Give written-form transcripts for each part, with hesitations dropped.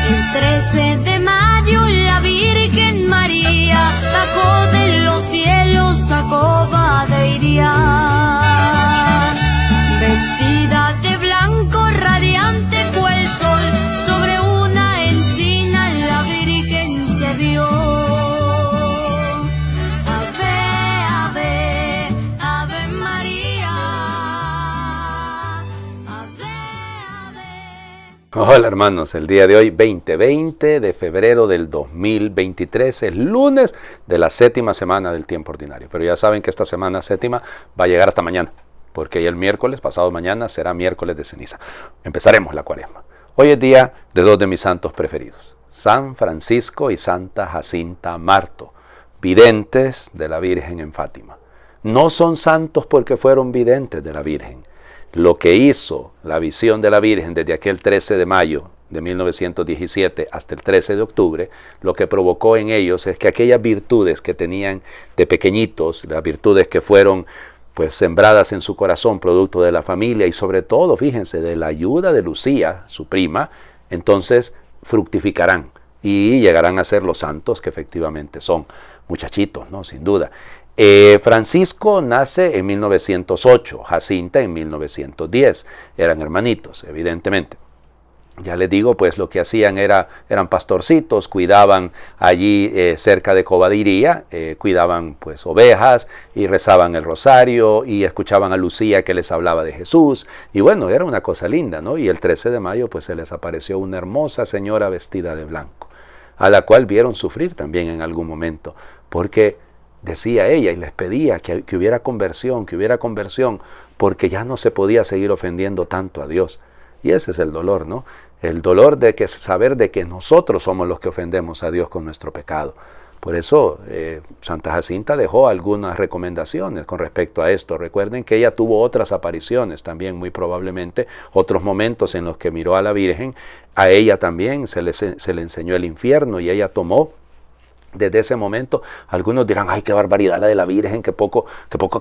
El 13 de mayo la Virgen María bajó de los cielos a coba de Irián. Vestida de blanco radiante fue el sol, sobre una encina la Virgen se vio. Ave, ave, ave María. Ave, ave. Hola hermanos, el día de hoy 20 de febrero del 2023 es lunes de la séptima semana del tiempo ordinario. Pero ya saben que esta semana séptima va a llegar hasta mañana, porque ya el miércoles, pasado mañana, será miércoles de ceniza. Empezaremos la cuaresma. Hoy es día de dos de mis santos preferidos, San Francisco y Santa Jacinta Marto, videntes de la Virgen en Fátima. No son santos porque fueron videntes de la Virgen. Lo que hizo la visión de la Virgen desde aquel 13 de mayo de 1917 hasta el 13 de octubre, lo que provocó en ellos es que aquellas virtudes que tenían de pequeñitos, las virtudes que fueron pues sembradas en su corazón, producto de la familia y sobre todo, fíjense, de la ayuda de Lucía, su prima, entonces fructificarán y llegarán a ser los santos que efectivamente son. Muchachitos, ¿no? Sin duda. Francisco nace en 1908, Jacinta en 1910. Eran hermanitos, evidentemente. Ya les digo, pues lo que hacían eran pastorcitos, cuidaban allí cerca de Cobadiría, cuidaban pues ovejas y rezaban el rosario y escuchaban a Lucía que les hablaba de Jesús. Y bueno, era una cosa linda, ¿no? Y el 13 de mayo pues se les apareció una hermosa señora vestida de blanco, a la cual vieron sufrir también en algún momento, porque decía ella y les pedía que hubiera conversión, porque ya no se podía seguir ofendiendo tanto a Dios. Y ese es el dolor, ¿no? El dolor de que saber de que nosotros somos los que ofendemos a Dios con nuestro pecado. Por eso Santa Jacinta dejó algunas recomendaciones con respecto a esto. Recuerden que ella tuvo otras apariciones también, muy probablemente, otros momentos en los que miró a la Virgen. A ella también se le enseñó el infierno y ella tomó. Desde ese momento, algunos dirán, ay, qué barbaridad la de la Virgen, qué poco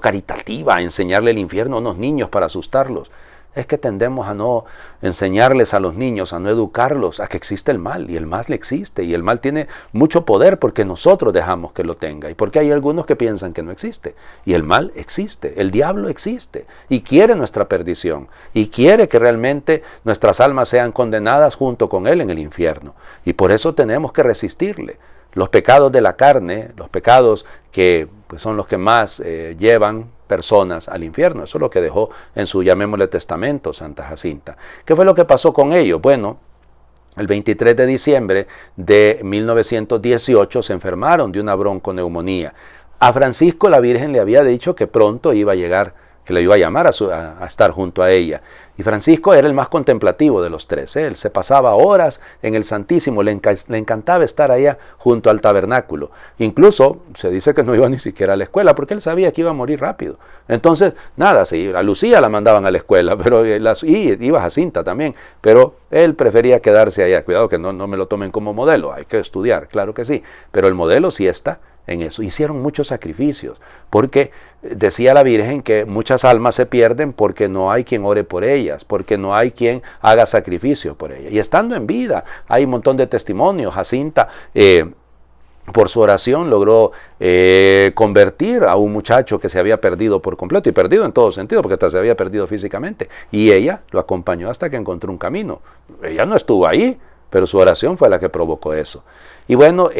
caritativa, enseñarle el infierno a unos niños para asustarlos. Es que tendemos a no enseñarles a los niños, a no educarlos, a que existe el mal, y el mal existe, y el mal tiene mucho poder porque nosotros dejamos que lo tenga, y porque hay algunos que piensan que no existe, y el mal existe, el diablo existe, y quiere nuestra perdición, y quiere que realmente nuestras almas sean condenadas junto con él en el infierno, y por eso tenemos que resistirle. Los pecados de la carne, los pecados que pues, son los que más llevan personas al infierno. Eso es lo que dejó en su, llamémosle, testamento Santa Jacinta. ¿Qué fue lo que pasó con ellos? Bueno, el 23 de diciembre de 1918 se enfermaron de una bronconeumonía. A Francisco la Virgen le había dicho que pronto iba a llegar, que le iba a llamar a estar junto a ella. Y Francisco era el más contemplativo de los tres. Él se pasaba horas en el Santísimo, le encantaba estar allá junto al tabernáculo. Incluso se dice que no iba ni siquiera a la escuela porque él sabía que iba a morir rápido. Entonces, nada, sí, a Lucía la mandaban a la escuela, pero y iba Jacinta también, pero él prefería quedarse allá. Cuidado que no me lo tomen como modelo, hay que estudiar, claro que sí, pero el modelo sí está en eso. Hicieron muchos sacrificios, porque decía la Virgen que muchas almas se pierden porque no hay quien ore por ellas, porque no hay quien haga sacrificio por ellas. Y estando en vida, hay un montón de testimonios. Jacinta, por su oración, logró convertir a un muchacho que se había perdido por completo, y perdido en todo sentido, porque hasta se había perdido físicamente. Y ella lo acompañó hasta que encontró un camino. Ella no estuvo ahí, pero su oración fue la que provocó eso. Y bueno,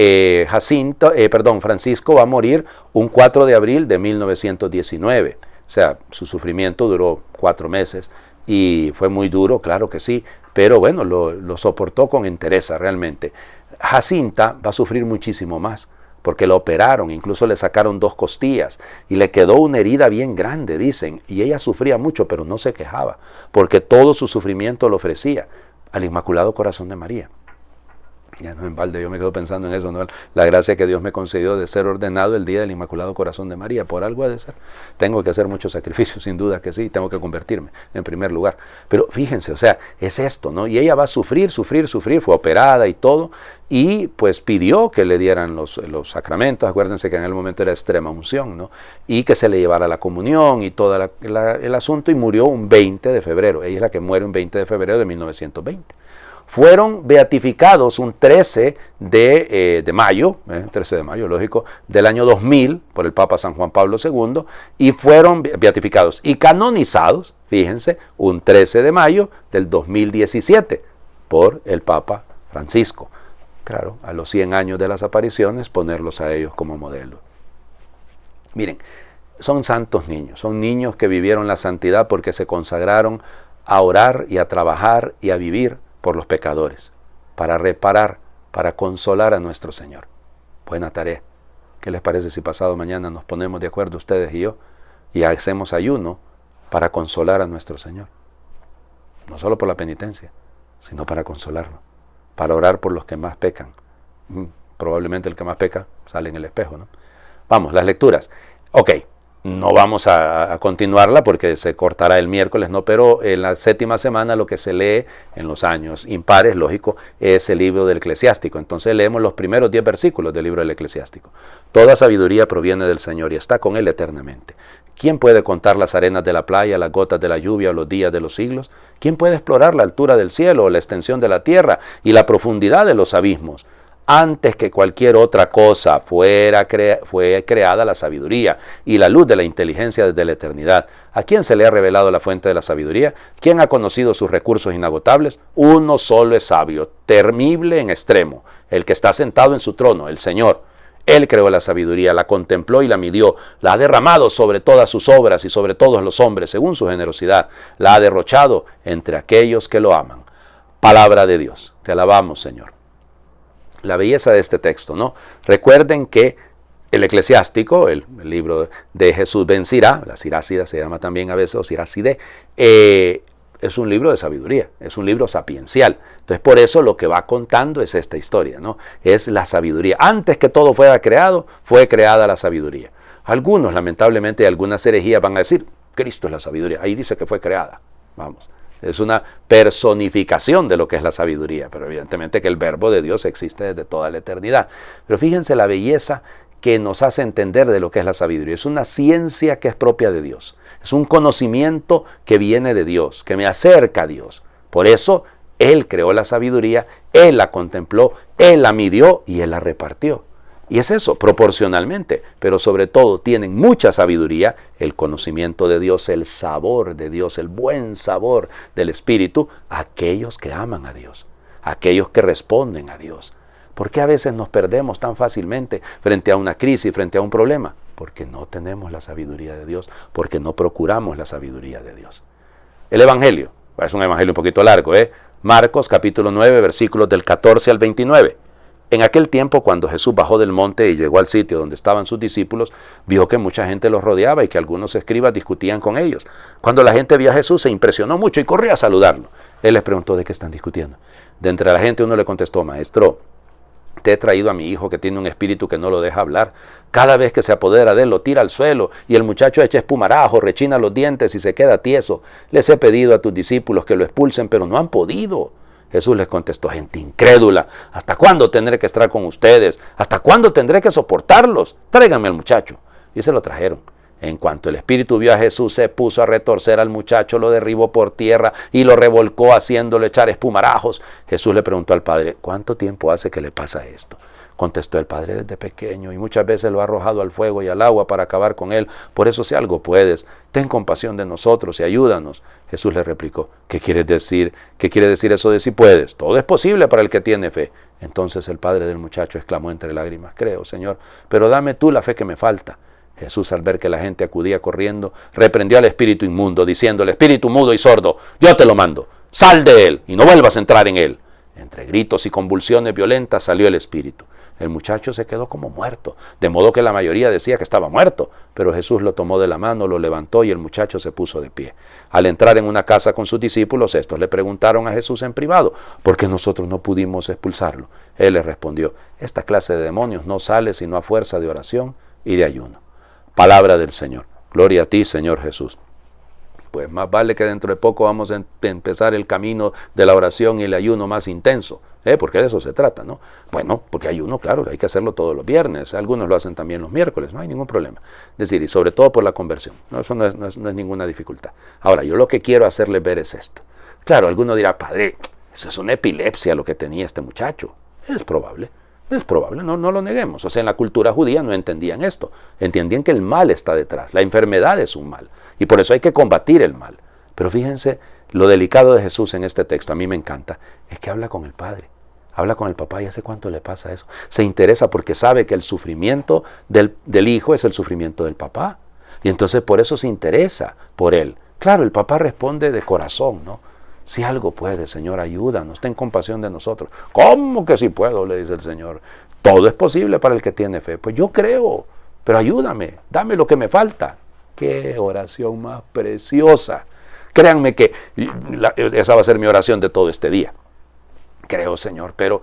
Francisco va a morir un 4 de abril de 1919. O sea, su sufrimiento duró 4 meses y fue muy duro, claro que sí, pero bueno, lo soportó con entereza realmente. Jacinta va a sufrir muchísimo más, porque la operaron, incluso le sacaron 2 costillas y le quedó una herida bien grande, dicen, y ella sufría mucho, pero no se quejaba, porque todo su sufrimiento lo ofrecía al Inmaculado Corazón de María. Ya no en balde, yo me quedo pensando en eso, ¿no? La gracia que Dios me concedió de ser ordenado el día del Inmaculado Corazón de María, por algo ha de ser. Tengo que hacer muchos sacrificios, sin duda que sí, tengo que convertirme en primer lugar. Pero fíjense, o sea, es esto, ¿no? Y ella va a sufrir, fue operada y todo, y pues pidió que le dieran los sacramentos. Acuérdense que en el momento era extrema unción, ¿no? Y que se le llevara la comunión y todo el asunto, y murió un 20 de febrero. Ella es la que muere un 20 de febrero de 1920. fueron beatificados un 13 de mayo, 13 de mayo, lógico, del año 2000 por el Papa San Juan Pablo II, y fueron beatificados y canonizados, fíjense, un 13 de mayo del 2017 por el Papa Francisco. Claro, a los 100 años de las apariciones, ponerlos a ellos como modelo. Miren, son santos niños, son niños que vivieron la santidad porque se consagraron a orar y a trabajar y a vivir por los pecadores, para reparar, para consolar a nuestro Señor. Buena tarea. ¿Qué les parece si pasado mañana nos ponemos de acuerdo ustedes y yo y hacemos ayuno para consolar a nuestro Señor? No solo por la penitencia, sino para consolarlo, para orar por los que más pecan. Probablemente el que más peca sale en el espejo, ¿no? Vamos, las lecturas. Ok. No vamos a continuarla porque se cortará el miércoles, ¿no? Pero en la séptima semana lo que se lee en los años impares, lógico, es el libro del Eclesiástico. Entonces leemos los primeros 10 versículos del libro del Eclesiástico. Toda sabiduría proviene del Señor y está con Él eternamente. ¿Quién puede contar las arenas de la playa, las gotas de la lluvia o los días de los siglos? ¿Quién puede explorar la altura del cielo o la extensión de la tierra y la profundidad de los abismos? Antes que cualquier otra cosa fue creada la sabiduría y la luz de la inteligencia desde la eternidad. ¿A quién se le ha revelado la fuente de la sabiduría? ¿Quién ha conocido sus recursos inagotables? Uno solo es sabio, temible en extremo, el que está sentado en su trono, el Señor. Él creó la sabiduría, la contempló y la midió, la ha derramado sobre todas sus obras y sobre todos los hombres, según su generosidad, la ha derrochado entre aquellos que lo aman. Palabra de Dios. Te alabamos, Señor. La belleza de este texto, ¿no? Recuerden que el Eclesiástico, el libro de Jesús ben Sirá, la Sirácida se llama también a veces, o Sirácide, es un libro de sabiduría, es un libro sapiencial. Entonces, por eso lo que va contando es esta historia, ¿no? Es la sabiduría. Antes que todo fuera creado, fue creada la sabiduría. Algunos, lamentablemente, algunas herejías van a decir, Cristo es la sabiduría. Ahí dice que fue creada. Vamos. Es una personificación de lo que es la sabiduría, pero evidentemente que el verbo de Dios existe desde toda la eternidad. Pero fíjense la belleza que nos hace entender de lo que es la sabiduría. Es una ciencia que es propia de Dios. Es un conocimiento que viene de Dios, que me acerca a Dios. Por eso Él creó la sabiduría, Él la contempló, Él la midió y Él la repartió. Y es eso, proporcionalmente, pero sobre todo tienen mucha sabiduría, el conocimiento de Dios, el sabor de Dios, el buen sabor del Espíritu, aquellos que aman a Dios, aquellos que responden a Dios. ¿Por qué a veces nos perdemos tan fácilmente frente a una crisis, frente a un problema? Porque no tenemos la sabiduría de Dios, porque no procuramos la sabiduría de Dios. El Evangelio, es un evangelio un poquito largo, Marcos capítulo 9, versículos del 14 al 29. En aquel tiempo, cuando Jesús bajó del monte y llegó al sitio donde estaban sus discípulos, vio que mucha gente los rodeaba y que algunos escribas discutían con ellos. Cuando la gente vio a Jesús, se impresionó mucho y corrió a saludarlo. Él les preguntó, ¿de qué están discutiendo? De entre la gente uno le contestó, Maestro, te he traído a mi hijo que tiene un espíritu que no lo deja hablar. Cada vez que se apodera de él, lo tira al suelo y el muchacho echa espumarajo, rechina los dientes y se queda tieso. Les he pedido a tus discípulos que lo expulsen, pero no han podido. Jesús les contestó, gente incrédula, ¿hasta cuándo tendré que estar con ustedes? ¿Hasta cuándo tendré que soportarlos? Tráiganme al muchacho. Y se lo trajeron. En cuanto el espíritu vio a Jesús, se puso a retorcer al muchacho, lo derribó por tierra y lo revolcó haciéndole echar espumarajos. Jesús le preguntó al padre, ¿cuánto tiempo hace que le pasa esto? Contestó el padre, desde pequeño, y muchas veces lo ha arrojado al fuego y al agua para acabar con él. Por eso, si algo puedes, ten compasión de nosotros y ayúdanos. Jesús le replicó, ¿qué quieres decir? ¿Qué quiere decir eso de si puedes? Todo es posible para el que tiene fe. Entonces el padre del muchacho exclamó entre lágrimas, creo, Señor, pero dame tú la fe que me falta. Jesús, al ver que la gente acudía corriendo, reprendió al espíritu inmundo, diciéndole, espíritu mudo y sordo, yo te lo mando, sal de él y no vuelvas a entrar en él. Entre gritos y convulsiones violentas salió el espíritu. El muchacho se quedó como muerto, de modo que la mayoría decía que estaba muerto, pero Jesús lo tomó de la mano, lo levantó y el muchacho se puso de pie. Al entrar en una casa con sus discípulos, estos le preguntaron a Jesús en privado, ¿por qué nosotros no pudimos expulsarlo? Él les respondió, esta clase de demonios no sale sino a fuerza de oración y de ayuno. Palabra del Señor. Gloria a ti, Señor Jesús. Pues más vale que dentro de poco vamos a empezar el camino de la oración y el ayuno más intenso, porque de eso se trata, ¿no? Bueno, porque ayuno, claro, hay que hacerlo todos los viernes, algunos lo hacen también los miércoles, no hay ningún problema. Es decir, y sobre todo por la conversión, ¿no? Eso no es ninguna dificultad. Ahora, yo lo que quiero hacerles ver es esto. Claro, alguno dirá, padre, Eso es una epilepsia lo que tenía este muchacho. Es probable, no lo neguemos. O sea, en la cultura judía no entendían esto. Entendían que el mal está detrás, la enfermedad es un mal. Y por eso hay que combatir el mal. Pero fíjense, lo delicado de Jesús en este texto, a mí me encanta, es que habla con el Padre. Habla con el papá y ¿hace cuánto le pasa eso? Se interesa porque sabe que el sufrimiento del hijo es el sufrimiento del papá. Y entonces por eso se interesa por él. Claro, el papá responde de corazón, ¿no? Si algo puede, Señor, ayúdanos, ten compasión de nosotros. ¿Cómo que sí puedo? Le dice el Señor. Todo es posible para el que tiene fe. Pues yo creo, pero ayúdame, dame lo que me falta. ¡Qué oración más preciosa! Créanme que esa va a ser mi oración de todo este día. Creo, Señor, pero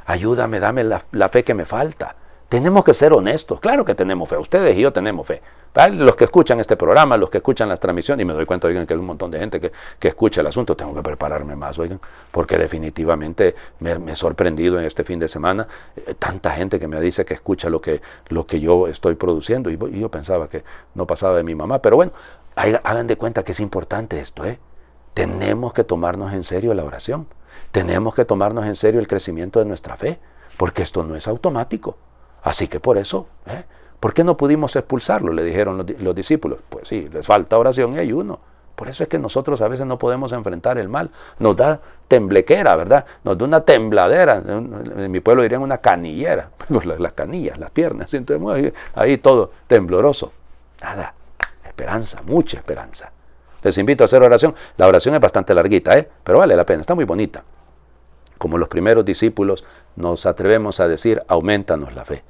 ayúdame, dame la fe que me falta. Tenemos que ser honestos. Claro que tenemos fe. Ustedes y yo tenemos fe. ¿Vale? Los que escuchan este programa, los que escuchan las transmisiones, y me doy cuenta, oigan, que hay un montón de gente que escucha el asunto. Tengo que prepararme más, oigan, porque definitivamente me he sorprendido en este fin de semana. Tanta gente que me dice que escucha lo que yo estoy produciendo. Y yo pensaba que no pasaba de mi mamá. Pero bueno, hagan de cuenta que es importante esto, ¿eh? Tenemos que tomarnos en serio la oración. Tenemos que tomarnos en serio el crecimiento de nuestra fe, porque esto no es automático. Así que por eso, ¿por qué no pudimos expulsarlo? Le dijeron los discípulos. Pues sí, les falta oración y ayuno. Por eso es que nosotros a veces no podemos enfrentar el mal. Nos da temblequera, ¿verdad? Nos da una tembladera. En mi pueblo dirían una canillera. Las canillas, las piernas. Entonces, ahí todo tembloroso. Nada, esperanza, mucha esperanza. Les invito a hacer oración. La oración es bastante larguita, pero vale la pena, está muy bonita. Como los primeros discípulos, nos atrevemos a decir, aumentanos la fe.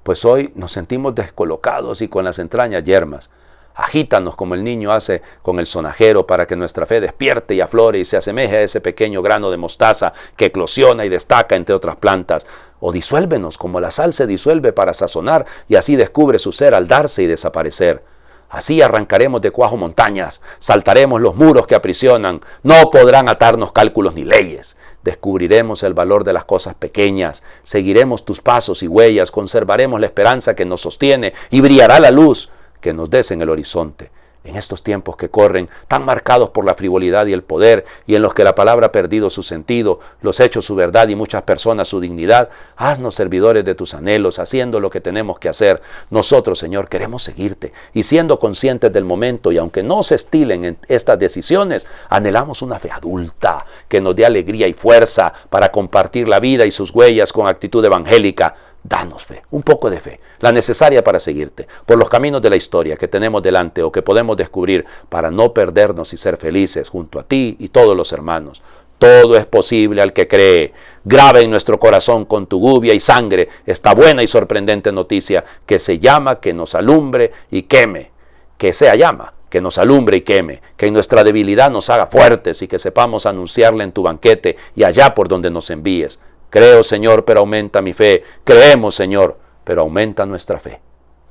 Pues hoy nos sentimos descolocados y con las entrañas yermas. Agítanos como el niño hace con el sonajero para que nuestra fe despierte y aflore y se asemeje a ese pequeño grano de mostaza que eclosiona y destaca entre otras plantas. O disuélvenos como la sal se disuelve para sazonar y así descubre su ser al darse y desaparecer. Así arrancaremos de cuajo montañas, saltaremos los muros que aprisionan, no podrán atarnos cálculos ni leyes. Descubriremos el valor de las cosas pequeñas, seguiremos tus pasos y huellas, conservaremos la esperanza que nos sostiene y brillará la luz que nos des en el horizonte. En estos tiempos que corren, tan marcados por la frivolidad y el poder, y en los que la palabra ha perdido su sentido, los hechos su verdad y muchas personas su dignidad, haznos servidores de tus anhelos, haciendo lo que tenemos que hacer. Nosotros, Señor, queremos seguirte, y siendo conscientes del momento, y aunque no se estilen en estas decisiones, anhelamos una fe adulta, que nos dé alegría y fuerza para compartir la vida y sus huellas con actitud evangélica. Danos fe, un poco de fe, la necesaria para seguirte, por los caminos de la historia que tenemos delante o que podemos descubrir para no perdernos y ser felices junto a ti y todos los hermanos. Todo es posible al que cree. Graba en nuestro corazón con tu lluvia y sangre esta buena y sorprendente noticia que se llama, que nos alumbre y queme, que sea llama, que nos alumbre y queme, que en nuestra debilidad nos haga fuertes y que sepamos anunciarla en tu banquete y allá por donde nos envíes. Creo, Señor, pero aumenta mi fe. Creemos, Señor, pero aumenta nuestra fe.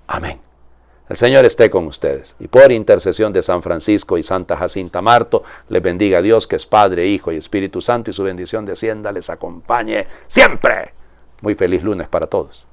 Amén. El Señor esté con ustedes. Y por intercesión de San Francisco y Santa Jacinta Marto, les bendiga a Dios, que es Padre, Hijo y Espíritu Santo, y su bendición descienda, les acompañe siempre. Muy feliz lunes para todos.